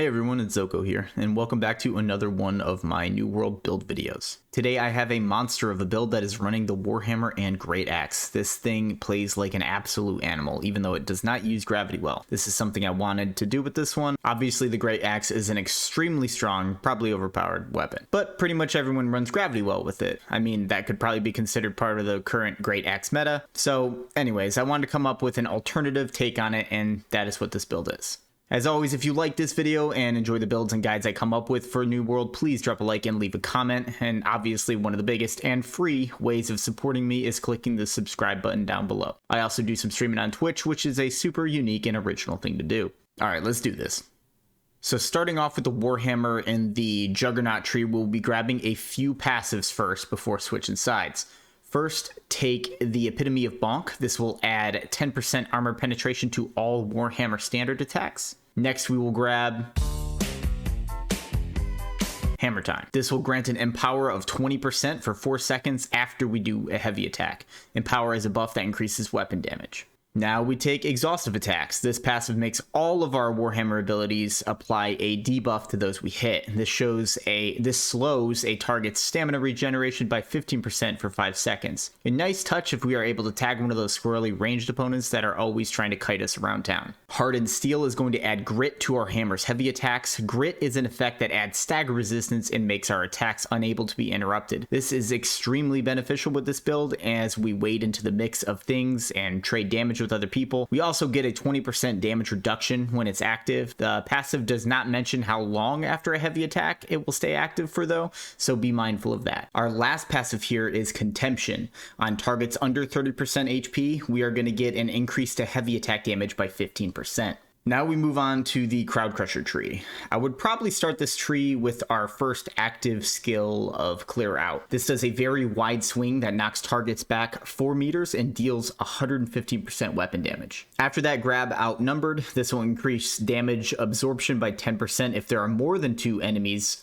Hey everyone, it's Zoko here, and welcome back to another one of my New World build videos. Today I have a monster of a build that is running the Warhammer and Great Axe. This thing plays like an absolute animal, even though it does not use gravity well. This is something I wanted to do with this one. Obviously the Great Axe is an extremely strong, probably overpowered weapon, but pretty much everyone runs gravity well with it. I mean, that could probably be considered part of the current Great Axe meta. So anyways, I wanted to come up with an alternative take on it, and that is what this build is. As always, if you like this video and enjoy the builds and guides I come up with for New World, please drop a like and leave a comment. And obviously one of the biggest and free ways of supporting me is clicking the subscribe button down below. I also do some streaming on Twitch, which is a super unique and original thing to do. Alright, let's do this. So starting off with the Warhammer and the Juggernaut tree, we'll be grabbing a few passives first before switching sides. First, take the Epitome of Bonk. This will add 10% armor penetration to all Warhammer standard attacks. Next, we will grab Hammer Time. This will grant an Empower of 20% for 4 seconds after we do a heavy attack. Empower is a buff that increases weapon damage. Now we take Exhaustive Attacks. This passive makes all of our Warhammer abilities apply a debuff to those we hit. This slows a target's stamina regeneration by 15% for 5 seconds. A nice touch if we are able to tag one of those squirrely ranged opponents that are always trying to kite us around town. Hardened Steel is going to add Grit to our hammer's heavy attacks. Grit is an effect that adds stagger resistance and makes our attacks unable to be interrupted. This is extremely beneficial with this build as we wade into the mix of things and trade damage with other people. We also get a 20% damage reduction when it's active. The passive does not mention how long after a heavy attack it will stay active for though, so be mindful of that. Our last passive here is Contemption. On targets under 30% HP, we are going to get an increase to heavy attack damage by 15%. Now we move on to the Crowd Crusher tree. I would probably start this tree with our first active skill of Clear Out. This does a very wide swing that knocks targets back 4 meters and deals 115% weapon damage. After that, grab Outnumbered. This will increase damage absorption by 10% if there are more than 2 enemies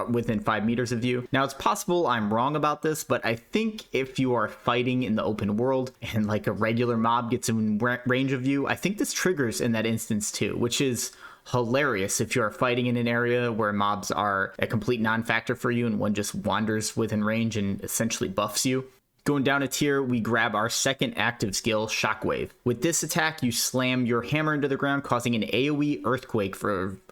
within 5 meters of you. Now it's possible I'm wrong about this, but I think if you are fighting in the open world and like a regular mob gets in range of you, I think this triggers in that instance too, which is hilarious if you're fighting in an area where mobs are a complete non-factor for you and one just wanders within range and essentially buffs you. Going down a tier, we grab our second active skill, Shockwave. With this attack, you slam your hammer into the ground, causing an AoE earthquake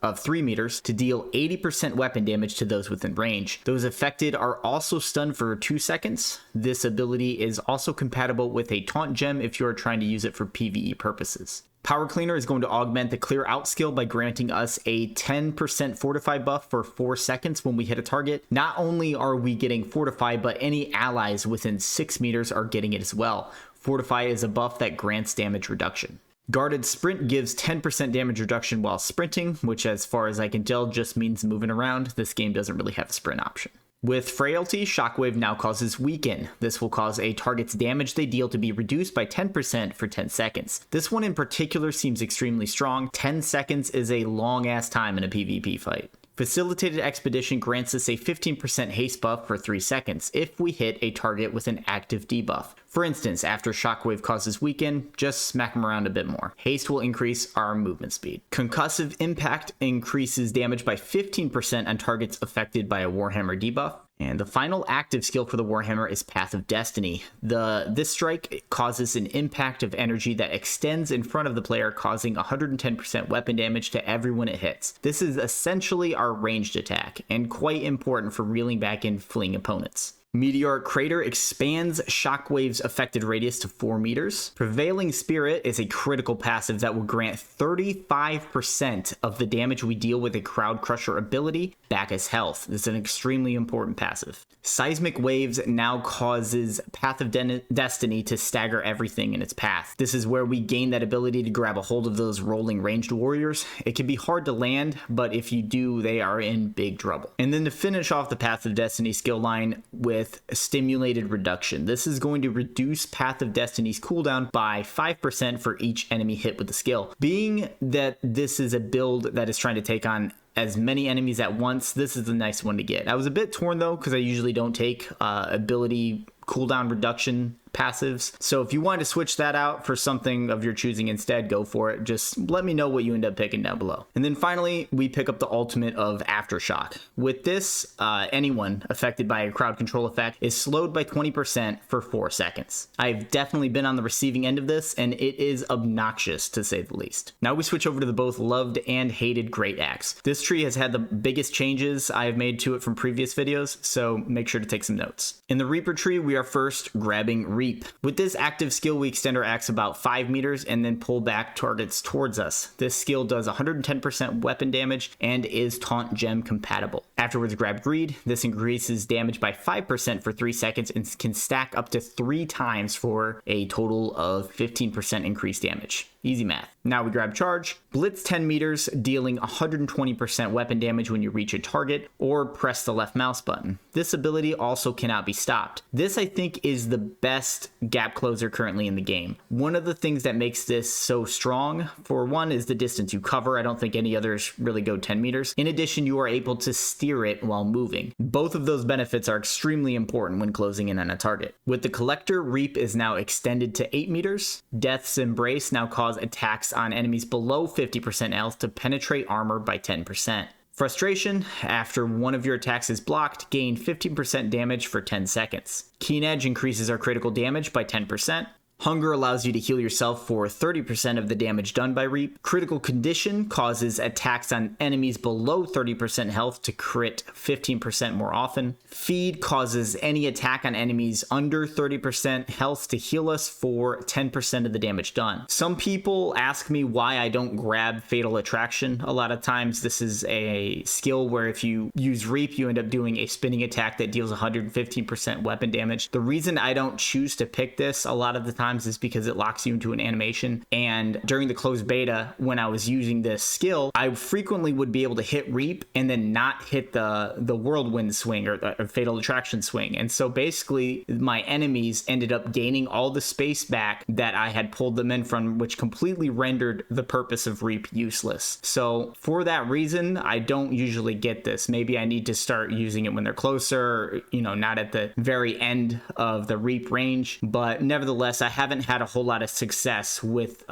of 3 meters to deal 80% weapon damage to those within range. Those affected are also stunned for 2 seconds. This ability is also compatible with a taunt gem if you are trying to use it for PvE purposes. Power Cleaner is going to augment the Clear Out skill by granting us a 10% Fortify buff for 4 seconds when we hit a target. Not only are we getting Fortify, but any allies within 6 meters are getting it as well. Fortify is a buff that grants damage reduction. Guarded Sprint gives 10% damage reduction while sprinting, which as far as I can tell just means moving around. This game doesn't really have a sprint option. With Frailty, Shockwave now causes Weaken. This will cause a target's damage they deal to be reduced by 10% for 10 seconds. This one in particular seems extremely strong. 10 seconds is a long ass time in a PvP fight. Facilitated Expedition grants us a 15% haste buff for 3 seconds if we hit a target with an active debuff. For instance, after Shockwave causes Weaken, just smack them around a bit more. Haste will increase our movement speed. Concussive Impact increases damage by 15% on targets affected by a Warhammer debuff. And the final active skill for the Warhammer is Path of Destiny. This strike causes an impact of energy that extends in front of the player, causing 110% weapon damage to everyone it hits. This is essentially our ranged attack, and quite important for reeling back in fleeing opponents. Meteoric Crater expands Shockwave's affected radius to 4 meters. Prevailing Spirit is a critical passive that will grant 35% of the damage we deal with a Crowd Crusher ability back as health. This is an extremely important passive. Seismic Waves now causes Path of Destiny to stagger everything in its path. This is where we gain that ability to grab a hold of those rolling ranged warriors. It can be hard to land, but if you do, they are in big trouble. And then to finish off the Path of Destiny skill line with Stimulated Reduction. This is going to reduce Path of Destiny's cooldown by 5% for each enemy hit with the skill. Being that this is a build that is trying to take on as many enemies at once, this is a nice one to get. I was a bit torn though, because I usually don't take ability cooldown reduction passives. So if you want to switch that out for something of your choosing instead, go for it. Just let me know what you end up picking down below. And then finally, we pick up the ultimate of Aftershock. With this, anyone affected by a crowd control effect is slowed by 20% for 4 seconds. I've definitely been on the receiving end of this, and it is obnoxious to say the least. Now we switch over to the both loved and hated Great Axe. This tree has had the biggest changes I have made to it from previous videos, so make sure to take some notes. In the Reaper tree, we are first grabbing Reap. With this active skill, we extend our axe about 5 meters and then pull back targets towards us. This skill does 110% weapon damage and is taunt gem compatible. Afterwards, grab Greed. This increases damage by 5% for 3 seconds and can stack up to 3 times for a total of 15% increased damage. Easy math. Now we grab Charge. Blitz 10 meters, dealing 120% weapon damage when you reach a target, or press the left mouse button. This ability also cannot be stopped. This, I think, is the best gap closer currently in the game. One of the things that makes this so strong, for one, is the distance you cover. I don't think any others really go 10 meters. In addition, you are able to steer it while moving. Both of those benefits are extremely important when closing in on a target. With the Collector, Reap is now extended to 8 meters. Death's Embrace now cause attacks on enemies below 50% health to penetrate armor by 10%. Frustration, after one of your attacks is blocked, gain 15% damage for 10 seconds. Keen Edge increases our critical damage by 10%. Hunger allows you to heal yourself for 30% of the damage done by Reap. Critical Condition causes attacks on enemies below 30% health to crit 15% more often. Feed causes any attack on enemies under 30% health to heal us for 10% of the damage done. Some people ask me why I don't grab Fatal Attraction. A lot of times this is a skill where if you use Reap, you end up doing a spinning attack that deals 115% weapon damage. The reason I don't choose to pick this a lot of the time is because it locks you into an animation, and during the closed beta when I was using this skill, I frequently would be able to hit Reap and then not hit the whirlwind swing or the Fatal Attraction swing, and so basically my enemies ended up gaining all the space back that I had pulled them in from, which completely rendered the purpose of Reap useless. So for that reason, I don't usually get this. Maybe I need to start using it when they're closer, you know, not at the very end of the Reap range, but nevertheless I haven't had a whole lot of success with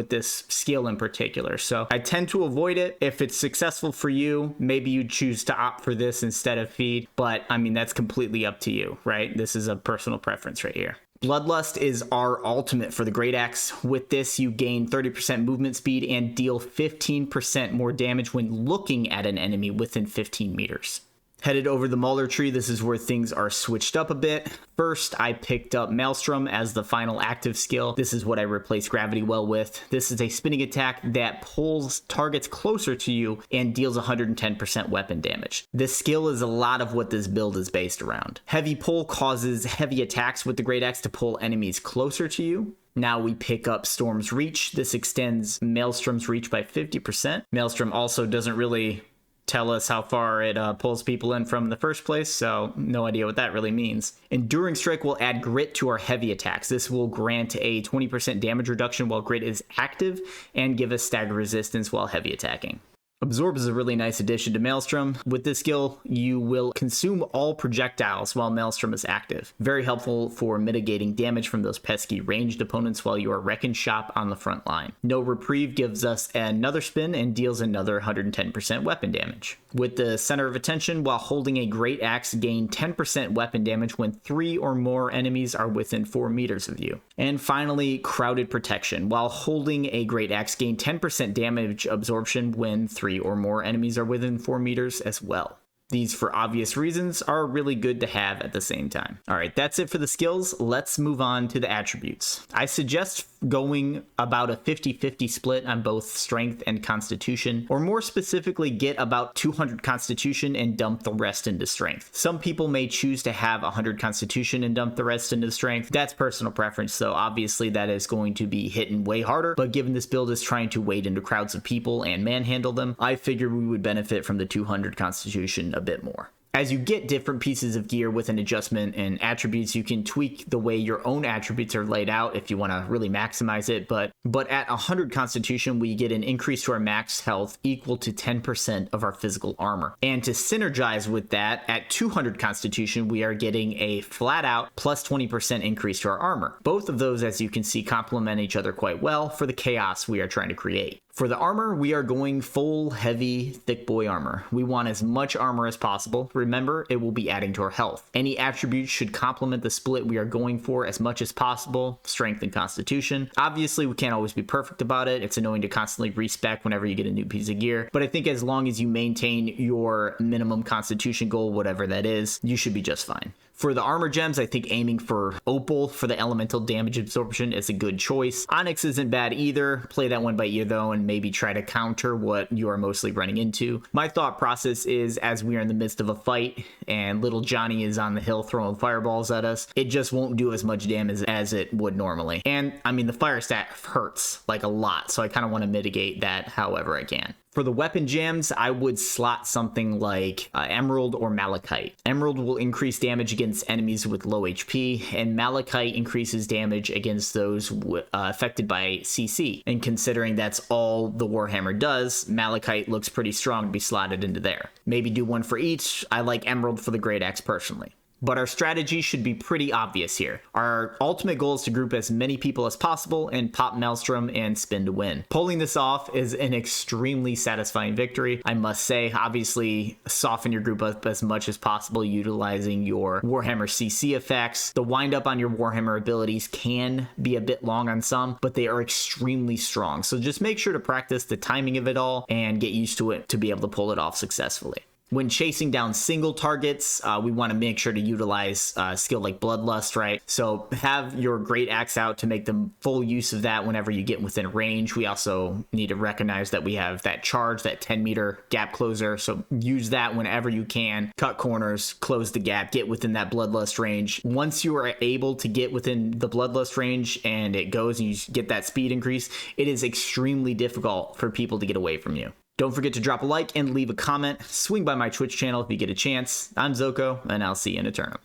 this skill in particular. So I tend to avoid it. If it's successful for you, maybe you choose to opt for this instead of Feed, but I mean, that's completely up to you, right? This is a personal preference right here. Bloodlust is our ultimate for the Great Axe. With this, you gain 30% movement speed and deal 15% more damage when looking at an enemy within 15 meters. Headed over the Mauler tree, this is where things are switched up a bit. First, I picked up Maelstrom as the final active skill. This is what I replaced Gravity Well with. This is a spinning attack that pulls targets closer to you and deals 110% weapon damage. This skill is a lot of what this build is based around. Heavy Pull causes heavy attacks with the Great Axe to pull enemies closer to you. Now we pick up Storm's Reach. This extends Maelstrom's reach by 50%. Maelstrom also doesn't really tell us how far it pulls people in from the first place, so no idea what that really means. Enduring Strike will add Grit to our heavy attacks. This will grant a 20% damage reduction while Grit is active and give us stagger resistance while heavy attacking. Absorb is a really nice addition to Maelstrom. With this skill, you will consume all projectiles while Maelstrom is active. Very helpful for mitigating damage from those pesky ranged opponents while you are wrecking shop on the front line. No Reprieve gives us another spin and deals another 110% weapon damage. With the Center of Attention, while holding a Great Axe, gain 10% weapon damage when 3 or more enemies are within 4 meters of you. And finally, Crowded Protection. While holding a Great Axe, gain 10% damage absorption when 3 or more enemies are within 4 meters as well. These, for obvious reasons, are really good to have at the same time. All right, that's it for the skills. Let's move on to the attributes. I suggest going about a 50-50 split on both strength and constitution, or more specifically, get about 200 constitution and dump the rest into strength. Some people may choose to have 100 constitution and dump the rest into strength. That's personal preference, so obviously that is going to be hitting way harder, but given this build is trying to wade into crowds of people and manhandle them, I figured we would benefit from the 200 constitution a bit more. As you get different pieces of gear with an adjustment and attributes, you can tweak the way your own attributes are laid out if you want to really maximize it. But at 100 constitution, we get an increase to our max health equal to 10% of our physical armor. And to synergize with that, at 200 constitution, we are getting a flat out plus 20% increase to our armor. Both of those, as you can see, complement each other quite well for the chaos we are trying to create. For the armor, we are going full heavy thick boy armor. We want as much armor as possible. Remember, it will be adding to our health. Any attributes should complement the split we are going for as much as possible, strength and constitution. Obviously, we can't always be perfect about it. It's annoying to constantly respec whenever you get a new piece of gear, but I think as long as you maintain your minimum constitution goal, whatever that is, you should be just fine. For the armor gems, I think aiming for Opal for the elemental damage absorption is a good choice. Onyx isn't bad either. Play that one by ear though, and maybe try to counter what you are mostly running into. My thought process is, as we are in the midst of a fight and little Johnny is on the hill throwing fireballs at us, it just won't do as much damage as it would normally. And I mean, the fire stat hurts like a lot, so I kind of want to mitigate that however I can. For the weapon gems, I would slot something like Emerald or Malachite. Emerald will increase damage against enemies with low HP, and Malachite increases damage against those affected by CC. And considering that's all the Warhammer does, Malachite looks pretty strong to be slotted into there. Maybe do one for each. I like Emerald for the Great Axe personally. But our strategy should be pretty obvious here. Our ultimate goal is to group as many people as possible and pop Maelstrom and spin to win. Pulling this off is an extremely satisfying victory, I must say. Obviously, soften your group up as much as possible utilizing your Warhammer CC effects. The wind up on your Warhammer abilities can be a bit long on some, but they are extremely strong. So just make sure to practice the timing of it all and get used to it to be able to pull it off successfully. When chasing down single targets, we want to make sure to utilize skill like Bloodlust, right? So have your Great Axe out to make the full use of that whenever you get within range. We also need to recognize that we have that charge, that 10-meter gap closer. So use that whenever you can. Cut corners, close the gap, get within that Bloodlust range. Once you are able to get within the Bloodlust range and it goes and you get that speed increase, it is extremely difficult for people to get away from you. Don't forget to drop a like and leave a comment. Swing by my Twitch channel if you get a chance. I'm Zoko, and I'll see you in Eternum.